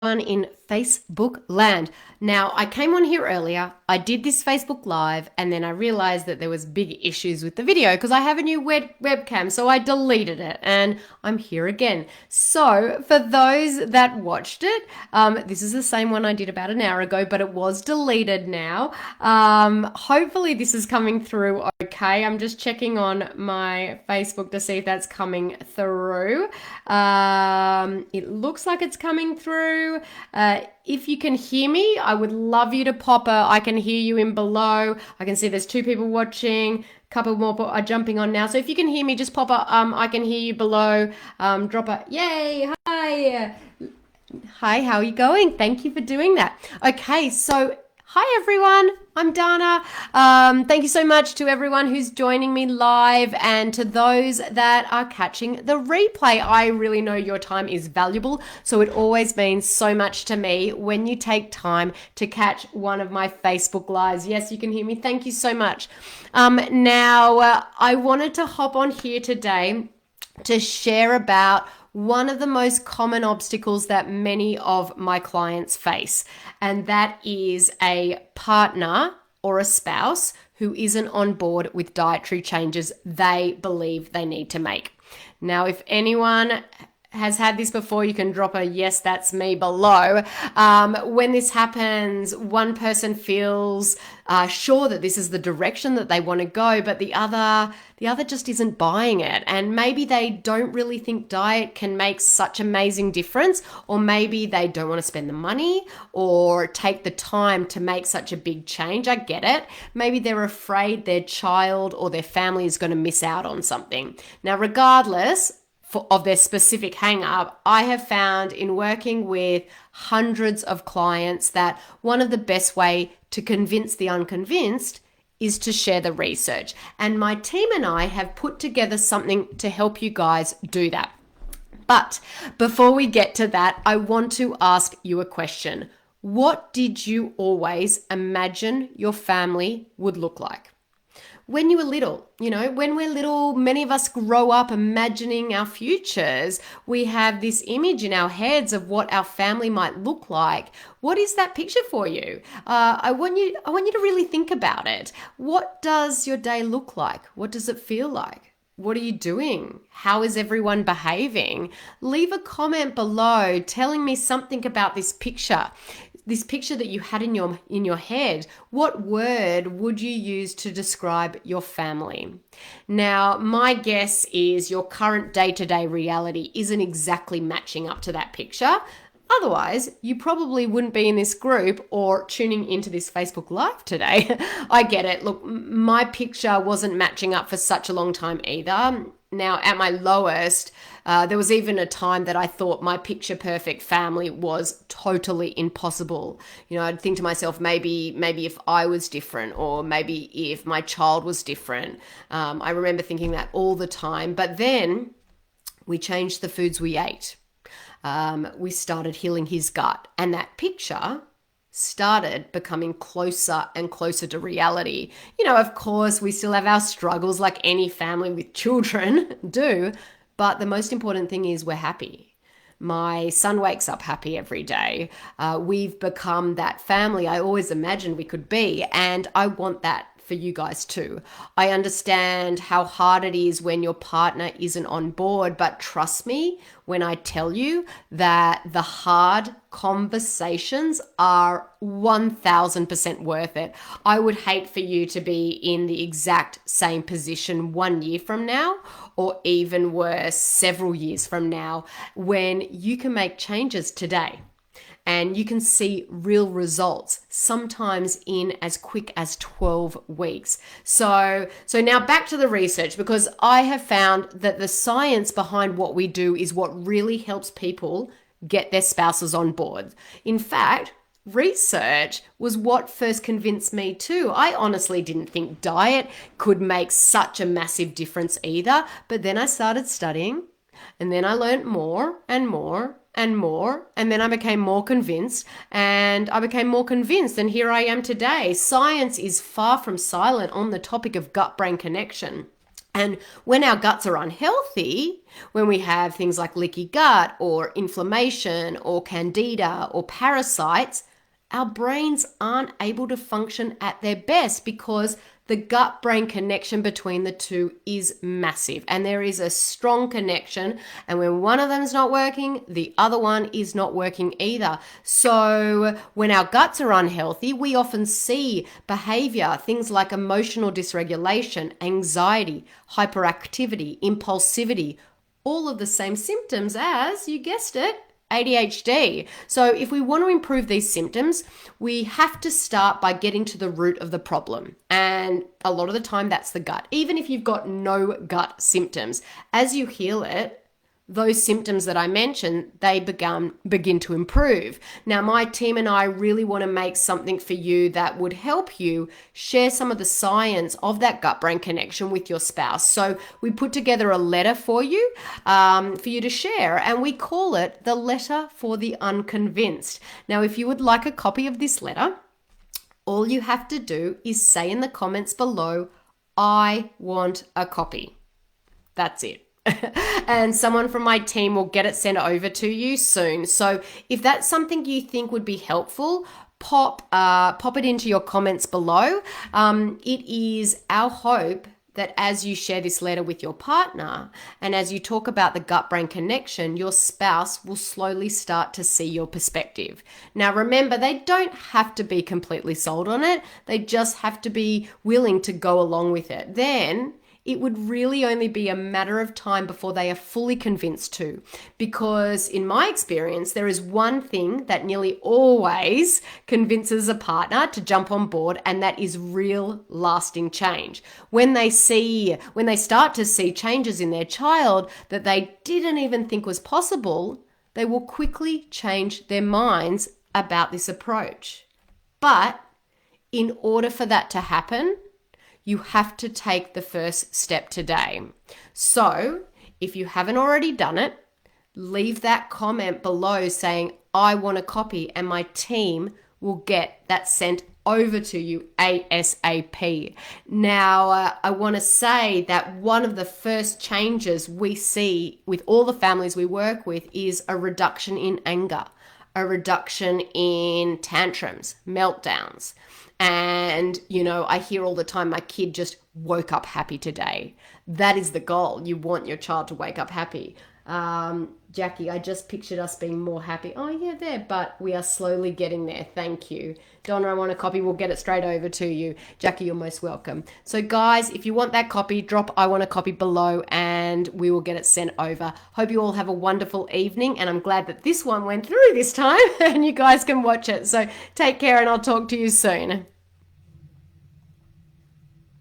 In Facebook land. Now, I came on here earlier, I did this Facebook Live, and then I realized that there was big issues with the video because I have a new webcam, so I deleted it, and I'm here again. So, for those that watched it, this is the same one I did about an hour ago, but it was deleted now. Hopefully this is coming through okay. I'm just checking on my Facebook to see if that's coming through. It looks like it's coming through. If you can hear me, I would love you to pop a I can hear you in below. I can see there's 2 people watching. A couple more are jumping on now. So if you can hear me, just pop a I can hear you below. Drop a yay, hi. Hi, how are you going? Thank you for doing that. Okay, so hi everyone, I'm Dana. Thank you so much to everyone who's joining me live and to those that are catching the replay. I really know your time is valuable, so it always means so much to me when you take time to catch one of my Facebook lives. Yes, you can hear me. Thank you so much. I wanted to hop on here today to share about one of the most common obstacles that many of my clients face, and that is a partner or a spouse who isn't on board with dietary changes they believe they need to make. Now, if anyone has had this before, you can drop a yes, that's me below. When this happens, one person feels sure that this is the direction that they want to go, but the other just isn't buying it. And maybe they don't really think diet can make such amazing difference, or maybe they don't want to spend the money or take the time to make such a big change. I get it. Maybe they're afraid their child or their family is going to miss out on something. Now, regardless of their specific hang up, I have found in working with hundreds of clients that one of the best way to convince the unconvinced is to share the research. And my team and I have put together something to help you guys do that. But before we get to that, I want to ask you a question. What did you always imagine your family would look like? When you were little, when we're little, many of us grow up imagining our futures. We have this image in our heads of what our family might look like. What is that picture for you? I want you to really think about it. What does your day look like? What does it feel like? What are you doing? How is everyone behaving? Leave a comment below telling me something about this picture that you had in your head. What word would you use to describe your family? Now, my guess is your current day-to-day reality isn't exactly matching up to that picture. Otherwise, you probably wouldn't be in this group or tuning into this Facebook Live today. I get it. Look, my picture wasn't matching up for such a long time either. Now, at my lowest, there was even a time that I thought my picture perfect family was totally impossible. I'd think to myself, maybe if I was different, or maybe if my child was different. I remember thinking that all the time. But then we changed the foods we ate. We started healing his gut, and that picture started becoming closer and closer to reality. Of course, we still have our struggles like any family with children do, but the most important thing is we're happy. My son wakes up happy every day. We've become that family I always imagined we could be, and I want that for you guys too. I understand how hard it is when your partner isn't on board, but trust me when I tell you that the hard conversations are 1000% worth it. I would hate for you to be in the exact same position 1 year from now, or even worse, several years from now, when you can make changes today. And you can see real results, sometimes in as quick as 12 weeks. So now back to the research, because I have found that the science behind what we do is what really helps people get their spouses on board. In fact, research was what first convinced me too. I honestly didn't think diet could make such a massive difference either, but then I started studying, and then I learned more and more and more, and then I became more convinced, and here I am today. Science is far from silent on the topic of gut-brain connection. And when our guts are unhealthy, when we have things like leaky gut or inflammation or candida or parasites, our brains aren't able to function at their best because the gut brain connection between the two is massive, and there is a strong connection. And when one of them is not working, the other one is not working either. So when our guts are unhealthy, we often see behavior, things like emotional dysregulation, anxiety, hyperactivity, impulsivity, all of the same symptoms as, you guessed it, ADHD. So if we want to improve these symptoms, we have to start by getting to the root of the problem. And a lot of the time that's the gut. Even if you've got no gut symptoms, as you heal it, those symptoms that I mentioned, they begin to improve. Now, my team and I really want to make something for you that would help you share some of the science of that gut-brain connection with your spouse. So we put together a letter for you to share, and we call it the Letter for the Unconvinced. Now, if you would like a copy of this letter, all you have to do is say in the comments below, "I want a copy." That's it. And someone from my team will get it sent over to you soon. So if that's something you think would be helpful, pop it into your comments below. It is our hope that as you share this letter with your partner and as you talk about the gut-brain connection, your spouse will slowly start to see your perspective. Now, remember, they don't have to be completely sold on it. They just have to be willing to go along with it. Then it would really only be a matter of time before they are fully convinced to. Because in my experience, there is one thing that nearly always convinces a partner to jump on board, and that is real lasting change. When they start to see changes in their child that they didn't even think was possible, they will quickly change their minds about this approach. But in order for that to happen, you have to take the first step today. So if you haven't already done it, leave that comment below saying, "I want a copy," and my team will get that sent over to you ASAP. Now, I want to say that one of the first changes we see with all the families we work with is a reduction in anger, a reduction in tantrums, meltdowns. And, I hear all the time, my kid just woke up happy today. That is the goal. You want your child to wake up happy. Jackie, I just pictured us being more happy. Oh, yeah, there, but we are slowly getting there. Thank you. Donna, I want a copy. We'll get it straight over to you. Jackie, you're most welcome. So, guys, if you want that copy, drop "I want a copy" below and we will get it sent over. Hope you all have a wonderful evening, and I'm glad that this one went through this time and you guys can watch it. So take care, and I'll talk to you soon.